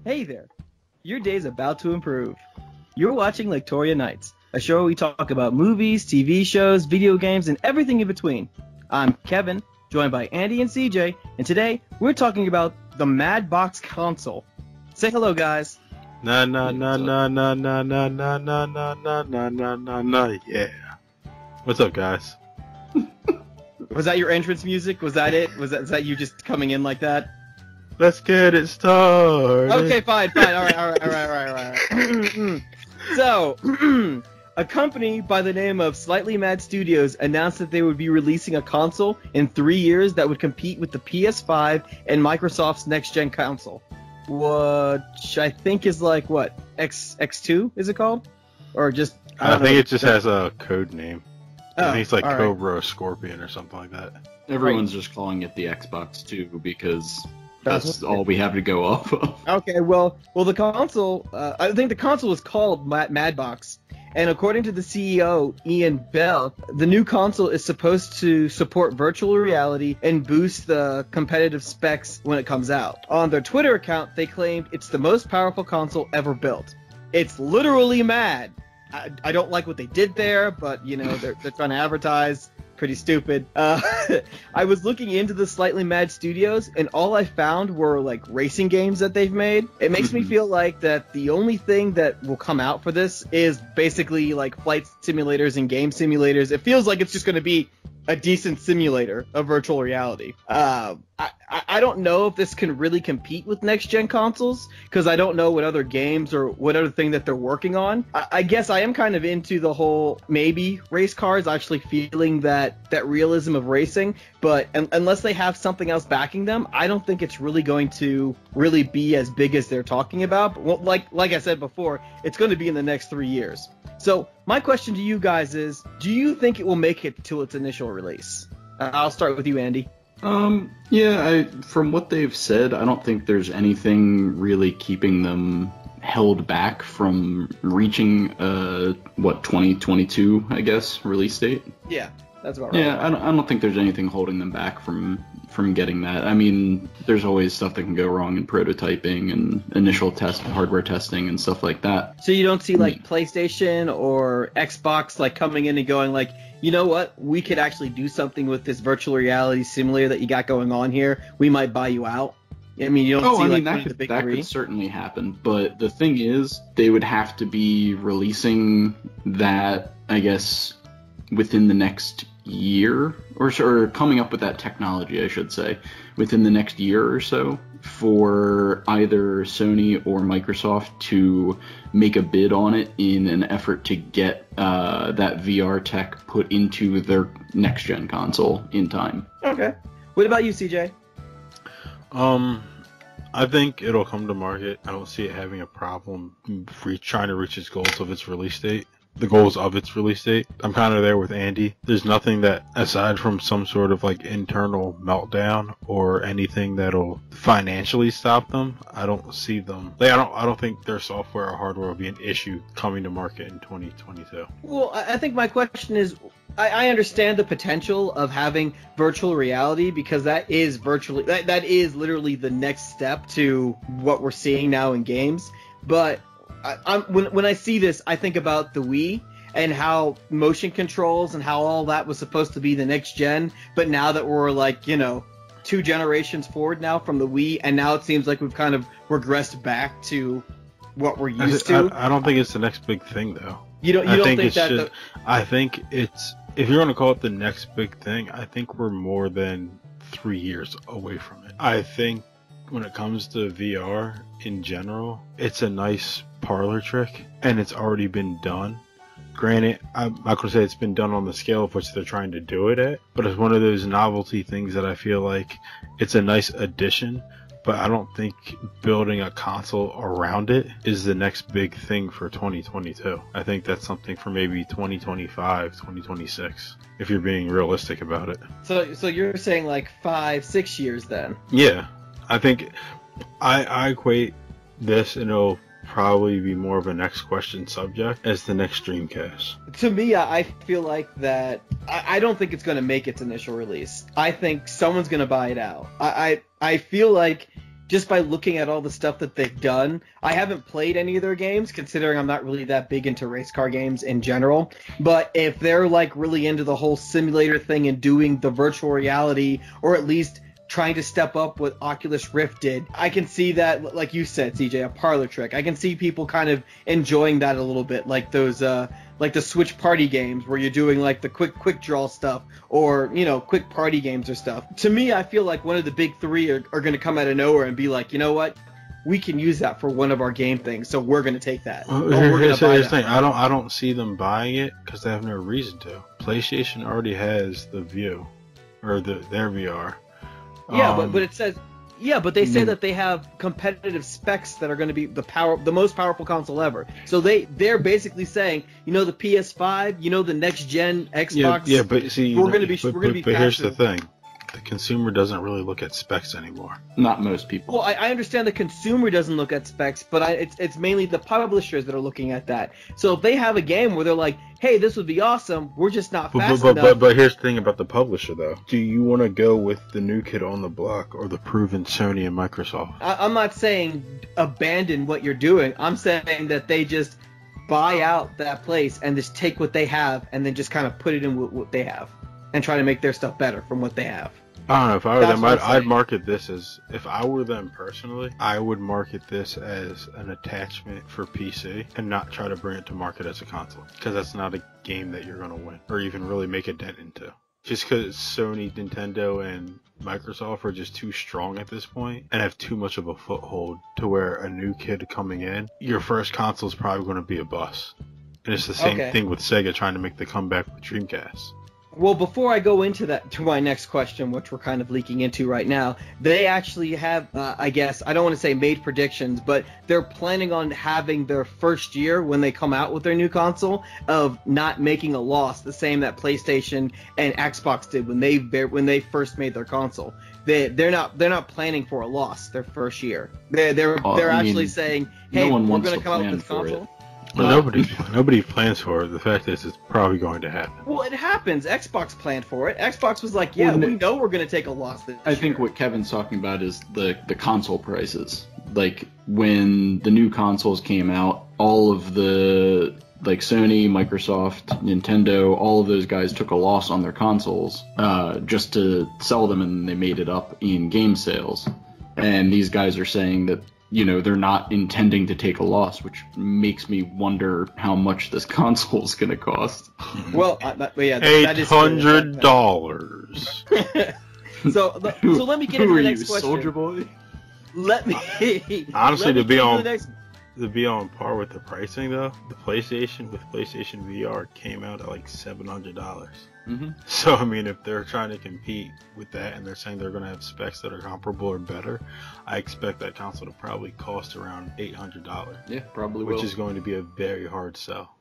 Hey there, your day's about to improve. You're watching Laketoria Nights, a show where we talk about movies, TV shows, video games, and everything in between. I'm Kevin, joined by Andy and CJ, and today we're talking about the Mad Box console. Say hello, guys. Na na na na na na na na na na na na na na na yeah. What's up, guys? Was that your entrance music? Was that it? Is that you just coming in like that? Let's get it started. Okay, fine. All right. So, a company by the name of Slightly Mad Studios announced that they would be releasing a console in 3 years that would compete with the PS5 and Microsoft's next-gen console, which I think is like, what, X2 is it called? Or just... I think it just has a code name. I think it's like all Cobra or Scorpion or something like that. Everyone's just calling it the Xbox 2 because that's all we have to go off of. Okay, well, the console, I think the console is called Madbox, and according to the CEO, Ian Bell, the new console is supposed to support virtual reality and boost the competitive specs when it comes out. On their Twitter account, they claimed it's the most powerful console ever built. It's literally mad. I don't like what they did there, but, you know, they're trying to advertise. Pretty stupid. I was looking into the Slightly Mad Studios, and all I found were, like, racing games that they've made. It makes me feel like that the only thing that will come out for this is basically, like, flight simulators and game simulators. It feels like it's just going to be a decent simulator of virtual reality. I don't know if this can really compete with next-gen consoles, because I don't know what other games or what other thing that they're working on. I guess I am kind of into the whole maybe race cars, actually feeling that realism of racing, but unless they have something else backing them, I don't think it's really going to really be as big as they're talking about. But, well, like I said before, it's going to be in the next 3 years. So my question to you guys is, do you think it will make it to its initial release? I'll start with you, Andy. From what they've said, I don't think there's anything really keeping them held back from reaching 2022, I guess, release date. Yeah, that's about right. Yeah, I don't think there's anything holding them back from getting that. I mean, there's always stuff that can go wrong in prototyping and initial hardware testing and stuff like that. So you don't see like PlayStation or Xbox like coming in and going like, you know what, we could actually do something with this virtual reality simulator that you got going on here. We might buy you out. I mean, you don't see the big three. That could certainly happen. But the thing is, they would have to be releasing that, I guess, within the next year or coming up with that technology, I should say, within the next year or so for either Sony or Microsoft to make a bid on it in an effort to get that VR tech put into their next-gen console in time. Okay. What about you, CJ? I think it'll come to market. I don't see it having a problem trying to reach its goals of its release date. The goals of its release date. I'm kind of there with Andy. There's nothing that, aside from some sort of like internal meltdown or anything that'll financially stop them, I don't see them. Like, I don't think their software or hardware will be an issue coming to market in 2022. Well, I think my question is, I understand the potential of having virtual reality because that is literally the next step to what we're seeing now in games, but when I see this, I think about the Wii and how motion controls and how all that was supposed to be the next gen, but now that we're like, 2 generations forward now from the Wii, and now it seems like we've kind of regressed back to what we're used to. I don't think it's the next big thing, though. You don't think that? I think it's, if you're going to call it the next big thing, I think we're more than 3 years away from it. I think when it comes to VR in general, it's a nice parlor trick, and it's already been done. Granted, I'm not going to say it's been done on the scale of which they're trying to do it at, but it's one of those novelty things that I feel like it's a nice addition, but I don't think building a console around it is the next big thing for 2022. I think that's something for maybe 2025, 2026, if you're being realistic about it. So you're saying like 5-6 years then? Yeah. I think I equate this, and it'll probably be more of a next question subject, as the next Dreamcast. To me, I feel like that I don't think it's going to make its initial release. I think someone's going to buy it out. I feel like just by looking at all the stuff that they've done. I haven't played any of their games, considering I'm not really that big into race car games in general. But if they're like really into the whole simulator thing and doing the virtual reality, or at least trying to step up what Oculus Rift did, I can see that, like you said, CJ, a parlor trick. I can see people kind of enjoying that a little bit, like those like the Switch party games where you're doing like the quick draw stuff, or quick party games or stuff. To me, I feel like one of the big three are going to come out of nowhere and be like, you know what, we can use that for one of our game things, so we're going to take that. Here's the thing. I don't see them buying it because they have no reason to. PlayStation already has the View, or their VR. Yeah, but it says. Yeah, but they say that they have competitive specs that are going to be the most powerful console ever. So they're basically saying, the PS5, the next gen Xbox. Yeah, but see, we're going to be. But here's the thing: the consumer doesn't really look at specs anymore. Not most people. Well, I understand the consumer doesn't look at specs, but it's mainly the publishers that are looking at that. So if they have a game where they're like, hey, this would be awesome, we're just not fast enough. But here's the thing about the publisher, though. Do you want to go with the new kid on the block or the proven Sony and Microsoft? I'm not saying abandon what you're doing. I'm saying that they just buy out that place and just take what they have and then just kind of put it in what they have and try to make their stuff better from what they have. I don't know. If I were them, I'd market this as, if I were them personally, I would market this as an attachment for PC and not try to bring it to market as a console. Because that's not a game that you're going to win or even really make a dent into. Just because Sony, Nintendo, and Microsoft are just too strong at this point and have too much of a foothold to where a new kid coming in, your first console is probably going to be a bust. And it's the same thing with Sega trying to make the comeback with Dreamcast. Well, before I go into my next question, which we're kind of leaking into right now, they actually have, I guess, I don't want to say made predictions, but they're planning on having their first year when they come out with their new console of not making a loss, the same that PlayStation and Xbox did when they first made their console. They're not planning for a loss their first year. They're actually saying, hey, we're going to come out with this console. Well, nobody plans for it. The fact is, it's probably going to happen. Well, it happens. Xbox planned for it. Xbox was like, yeah, we know we're going to take a loss this year. I think what Kevin's talking about is the console prices. Like, when the new consoles came out, all of the, like, Sony, Microsoft, Nintendo, all of those guys took a loss on their consoles just to sell them, and they made it up in game sales. And these guys are saying that, they're not intending to take a loss, which makes me wonder how much this console is going to cost. Well, yeah, $800. So let me get into the next question. Soldier Boy? Let me. Honestly, to be on par with the pricing, though, the PlayStation with PlayStation VR came out at like $700. Mm-hmm. So, I mean, if they're trying to compete with that and they're saying they're going to have specs that are comparable or better, I expect that console to probably cost around $800. Yeah, probably will. Which is going to be a very hard sell.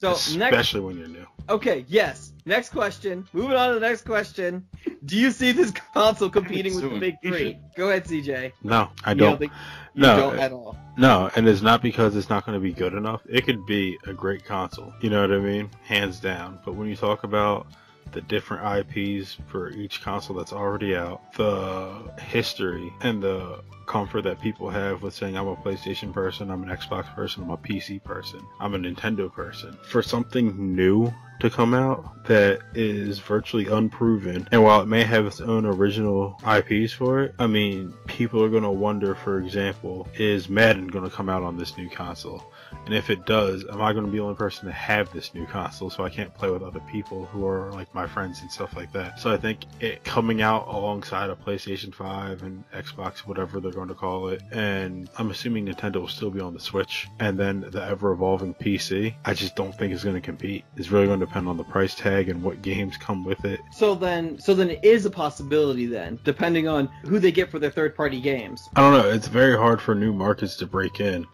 So especially when you're new. Okay, yes. Next question. Moving on to the next question. Do you see this console competing with the big three? Go ahead, CJ. No, I don't. You don't at all. No, and it's not because it's not going to be good enough. It could be a great console. You know what I mean? Hands down. But when you talk about the different IPs for each console that's already out, the history and the comfort that people have with saying I'm a PlayStation person, I'm an Xbox person, I'm a PC person, I'm a Nintendo person, for something new to come out that is virtually unproven, and while it may have its own original IPs for it, I mean, people are going to wonder, for example, is Madden going to come out on this new console? And if it does, am I going to be the only person to have this new console so I can't play with other people who are like my friends and stuff like that? So I think it coming out alongside a PlayStation 5 and Xbox, whatever they're going to call it, and I'm assuming Nintendo will still be on the Switch, and then the ever-evolving PC, I just don't think it's going to compete. It's really going to depend on the price tag and what games come with it. So then it is a possibility then, depending on who they get for their third-party games. I don't know. It's very hard for new markets to break in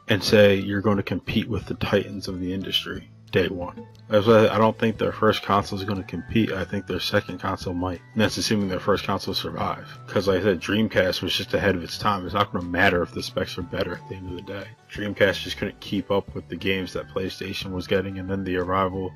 and say you're going to compete with the titans of the industry day one. That's why I don't think their first console is going to compete. I think their second console might. And that's assuming their first console survive. Because like I said, Dreamcast was just ahead of its time. It's not going to matter if the specs are better at the end of the day. Dreamcast just couldn't keep up with the games that PlayStation was getting, and then the arrival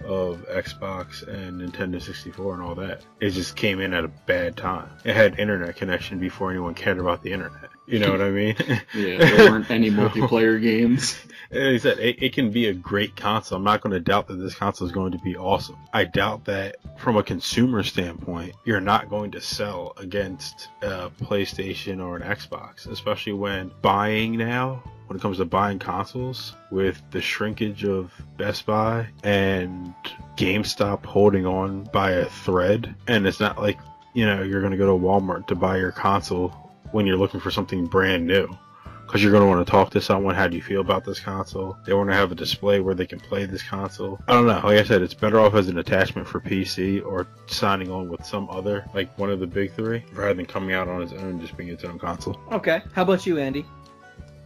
of Xbox and Nintendo 64 and all that. It just came in at a bad time. It had internet connection before anyone cared about the internet. You know what I mean? Yeah, there weren't any multiplayer games. Like I said, it can be a great console. I'm not going to doubt that this console is going to be awesome. I doubt that from a consumer standpoint, you're not going to sell against a PlayStation or an Xbox, especially when buying now, when it comes to buying consoles, with the shrinkage of Best Buy and GameStop holding on by a thread. And it's not like, you're going to go to Walmart to buy your console when you're looking for something brand new, because you're going to want to talk to someone. How do you feel about this console? They want to have a display where they can play this console. I don't know. Like I said, it's better off as an attachment for PC or signing on with some other, like one of the big three, rather than coming out on its own, just being its own console. Okay. How about you, Andy?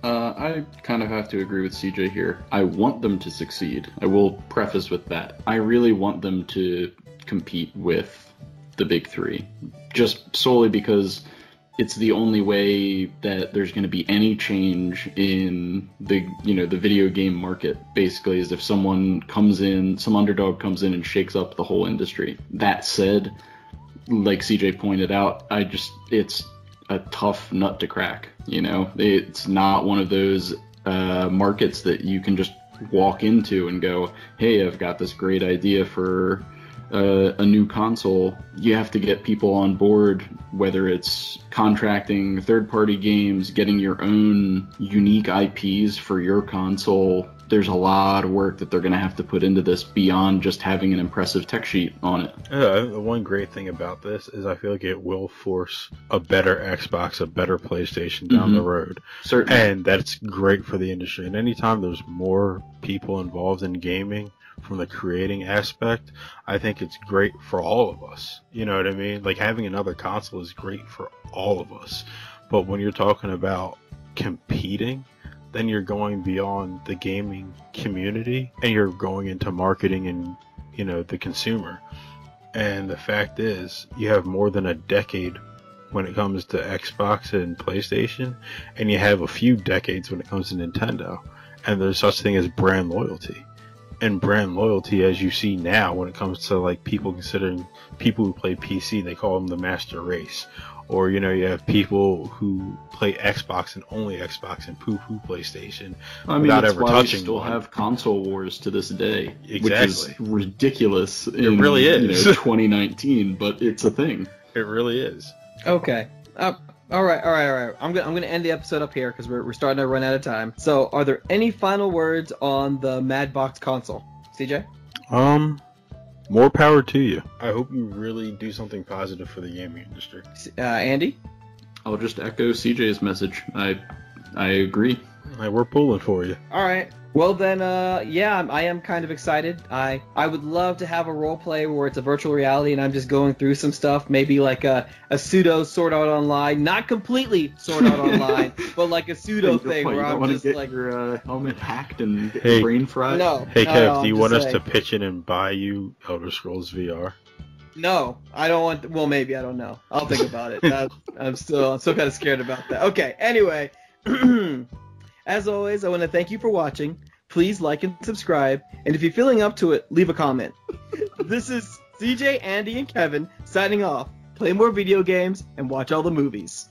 I kind of have to agree with CJ here. I want them to succeed. I will preface with that. I really want them to compete with the big three, just solely because it's the only way that there's going to be any change in the video game market. Basically, is if someone comes in, some underdog comes in and shakes up the whole industry. That said, like CJ pointed out, it's a tough nut to crack. It's not one of those markets that you can just walk into and go, hey, I've got this great idea for a new console. You have to get people on board, whether it's contracting third-party games, getting your own unique IPs for your console. There's a lot of work that they're going to have to put into this beyond just having an impressive tech sheet on it. The one great thing about this is I feel like it will force a better Xbox, a better PlayStation down the road. Certainly. And that's great for the industry. And anytime there's more people involved in gaming, from the creating aspect, I think it's great for all of us. You know what I mean? Like, having another console is great for all of us. But when you're talking about competing, then you're going beyond the gaming community and you're going into marketing and, the consumer. And the fact is, you have more than a decade when it comes to Xbox and PlayStation, and you have a few decades when it comes to Nintendo. And there's such thing as brand loyalty. And brand loyalty, as you see now, when it comes to like people considering people who play PC, they call them the master race. Or, you have people who play Xbox and only Xbox and poo-poo PlayStation without ever touching we still one. have console wars to this day, Exactly. which is ridiculous. It really is. 2019, but it's a thing. It really is. Okay. All right. I'm gonna end the episode up here because we're starting to run out of time. So, are there any final words on the Madbox console, CJ? More power to you. I hope you really do something positive for the gaming industry. Andy? I'll just echo CJ's message. I agree. We're pulling for you. All right. Well then, yeah, I am kind of excited. I would love to have a role play where it's a virtual reality and I'm just going through some stuff, maybe like a pseudo Sword Art Online, not completely Sword Art Online, but like a pseudo thing where I'm just get like your helmet hacked and get your brain fried. No. Hey Kev, do you want us saying. to pitch in and buy you Elder Scrolls VR? No, I don't want. Well, maybe, I don't know. I'll think about it. I'm still kind of scared about that. Okay. Anyway. As always, I want to thank you for watching. Please like and subscribe, and if you're feeling up to it, leave a comment. This is CJ, Andy, and Kevin signing off. Play more video games and watch all the movies.